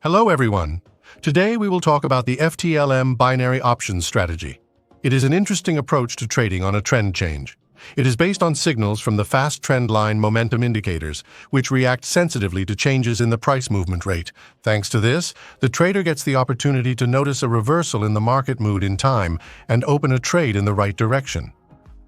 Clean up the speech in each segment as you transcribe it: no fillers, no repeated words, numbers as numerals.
Hello everyone. Today we will talk about the FTLM binary options strategy. It is an interesting approach to trading on a trend change. It is based on signals from the fast trend line momentum indicators, which react sensitively to changes in the price movement rate. Thanks to this, the trader gets the opportunity to notice a reversal in the market mood in time and open a trade in the right direction.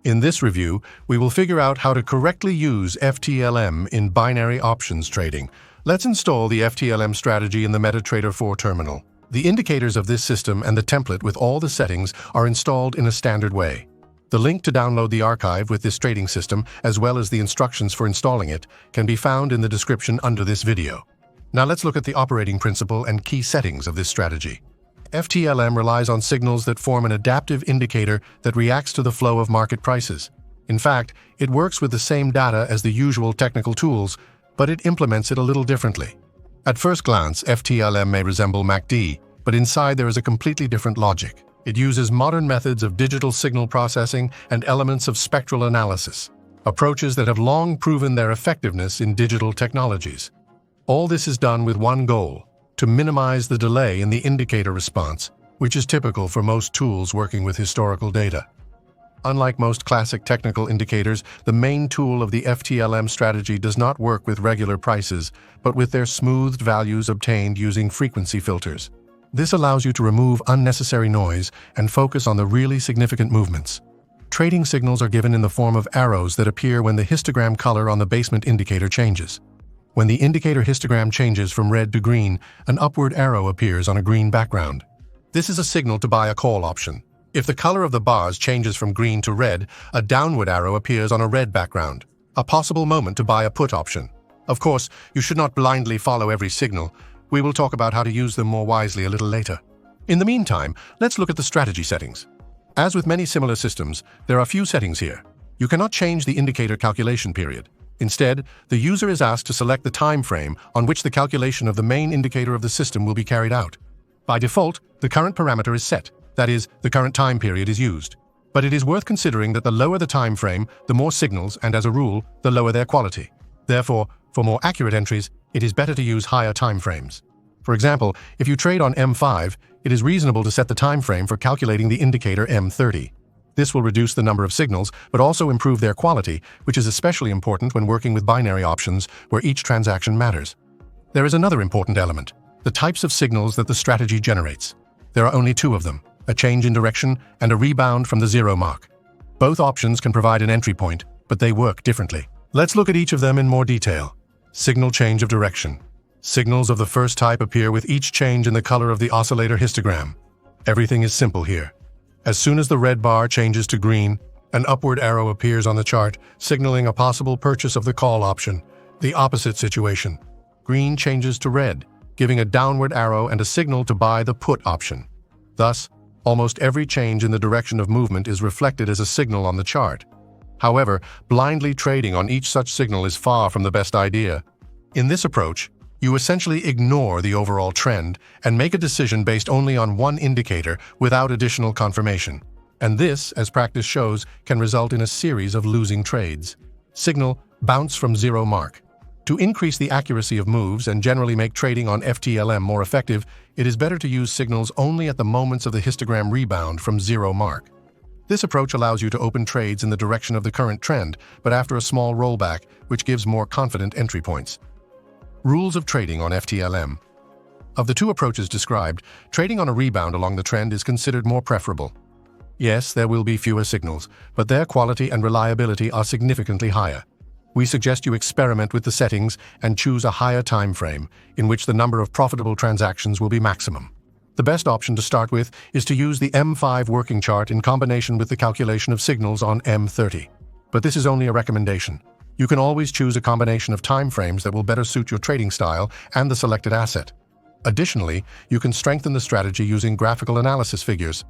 In this review, we will figure out how to correctly use FTLM in binary options trading. Let's install the FTLM strategy in the MetaTrader 4 terminal. The indicators of this system and the template with all the settings are installed in a standard way. The link to download the archive with this trading system, as well as the instructions for installing it, can be found in the description under this video. Now let's look at the operating principle and key settings of this strategy. FTLM relies on signals that form an adaptive indicator that reacts to the flow of market prices. In fact, it works with the same data as the usual technical tools, but it implements it a little differently. At first glance, FTLM may resemble MACD, but inside there is a completely different logic. It uses modern methods of digital signal processing and elements of spectral analysis, approaches that have long proven their effectiveness in digital technologies. All this is done with one goal: to minimize the delay in the indicator response, which is typical for most tools working with historical data. Unlike most classic technical indicators, the main tool of the FTLM strategy does not work with regular prices, but with their smoothed values obtained using frequency filters. This allows you to remove unnecessary noise and focus on the really significant movements. Trading signals are given in the form of arrows that appear when the histogram color on the basement indicator changes. When the indicator histogram changes from red to green, an upward arrow appears on a green background. This is a signal to buy a call option. If the color of the bars changes from green to red, a downward arrow appears on a red background, a possible moment to buy a put option. Of course, you should not blindly follow every signal. We will talk about how to use them more wisely a little later. In the meantime, let's look at the strategy settings. As with many similar systems, there are few settings here. You cannot change the indicator calculation period. Instead, the user is asked to select the time frame on which the calculation of the main indicator of the system will be carried out. By default, the current parameter is set, that is, the current time period is used. But it is worth considering that the lower the time frame, the more signals, and as a rule, the lower their quality. Therefore, for more accurate entries, it is better to use higher time frames. For example, if you trade on M5, it is reasonable to set the time frame for calculating the indicator M30. This will reduce the number of signals, but also improve their quality, which is especially important when working with binary options, where each transaction matters. There is another important element: the types of signals that the strategy generates. There are only two of them: a change in direction and a rebound from the zero mark. Both options can provide an entry point, but they work differently. Let's look at each of them in more detail. Signal change of direction. Signals of the first type appear with each change in the color of the oscillator histogram. Everything is simple here. As soon as the red bar changes to green, an upward arrow appears on the chart, signaling a possible purchase of the call option. The opposite situation. Green changes to red, giving a downward arrow and a signal to buy the put option. Thus, almost every change in the direction of movement is reflected as a signal on the chart. However, blindly trading on each such signal is far from the best idea. In this approach, you essentially ignore the overall trend and make a decision based only on one indicator without additional confirmation. And this, as practice shows, can result in a series of losing trades. Signal bounce from zero mark. To increase the accuracy of moves and generally make trading on FTLM more effective, it is better to use signals only at the moments of the histogram rebound from zero mark. This approach allows you to open trades in the direction of the current trend, but after a small rollback, which gives more confident entry points. Rules of trading on FTLM. Of the two approaches described, trading on a rebound along the trend is considered more preferable. Yes, there will be fewer signals, but their quality and reliability are significantly higher. We suggest you experiment with the settings and choose a higher time frame, in which the number of profitable transactions will be maximum. The best option to start with is to use the M5 working chart in combination with the calculation of signals on M30. But this is only a recommendation. You can always choose a combination of time frames that will better suit your trading style and the selected asset. Additionally, you can strengthen the strategy using graphical analysis figures.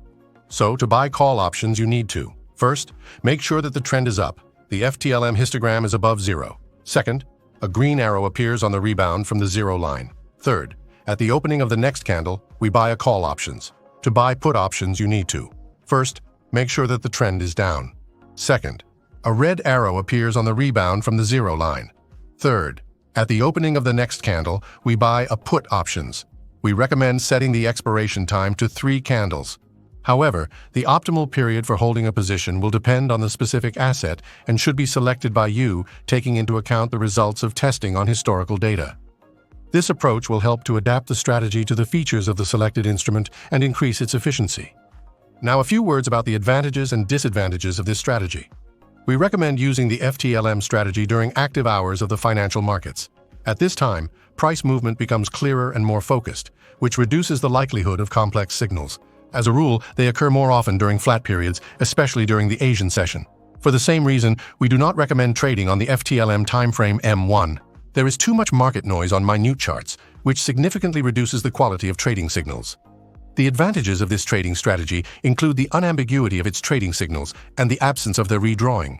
So, to buy call options, you need to: first, make sure that the trend is up. The FTLM histogram is above zero. Second, a green arrow appears on the rebound from the zero line. Third, at the opening of the next candle, we buy a call options. To buy put options, you need to: first, make sure that the trend is down. Second, a red arrow appears on the rebound from the zero line. Third, at the opening of the next candle, we buy a put options. We recommend setting the expiration time to 3 candles. However, the optimal period for holding a position will depend on the specific asset and should be selected by you, taking into account the results of testing on historical data. This approach will help to adapt the strategy to the features of the selected instrument and increase its efficiency. Now, a few words about the advantages and disadvantages of this strategy. We recommend using the FTLM strategy during active hours of the financial markets. At this time, price movement becomes clearer and more focused, which reduces the likelihood of complex signals. As a rule, they occur more often during flat periods, especially during the Asian session. For the same reason, we do not recommend trading on the FTLM timeframe M1. There is too much market noise on minute charts, which significantly reduces the quality of trading signals. The advantages of this trading strategy include the unambiguity of its trading signals and the absence of their redrawing.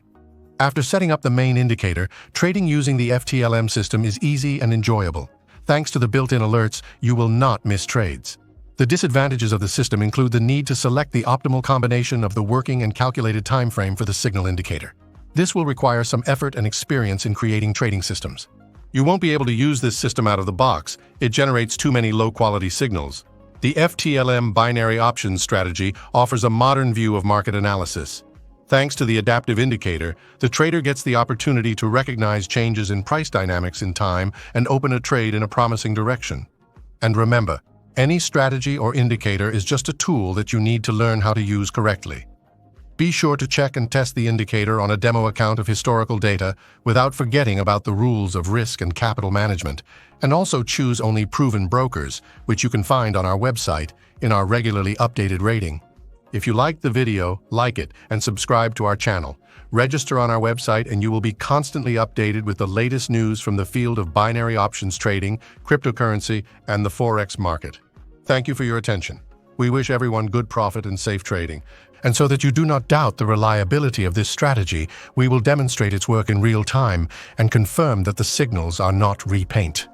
After setting up the main indicator, trading using the FTLM system is easy and enjoyable. Thanks to the built-in alerts, you will not miss trades. The disadvantages of the system include the need to select the optimal combination of the working and calculated time frame for the signal indicator. This will require some effort and experience in creating trading systems. You won't be able to use this system out of the box. It generates too many low-quality signals. The FTLM binary options strategy offers a modern view of market analysis. Thanks to the adaptive indicator, the trader gets the opportunity to recognize changes in price dynamics in time and open a trade in a promising direction. And remember, any strategy or indicator is just a tool that you need to learn how to use correctly. Be sure to check and test the indicator on a demo account of historical data without forgetting about the rules of risk and capital management, and also choose only proven brokers, which you can find on our website in our regularly updated rating. If you liked the video, like it and subscribe to our channel. Register on our website and you will be constantly updated with the latest news from the field of binary options trading, cryptocurrency, and the Forex market. Thank you for your attention. We wish everyone good profit and safe trading. And so that you do not doubt the reliability of this strategy, we will demonstrate its work in real time and confirm that the signals are not repaint.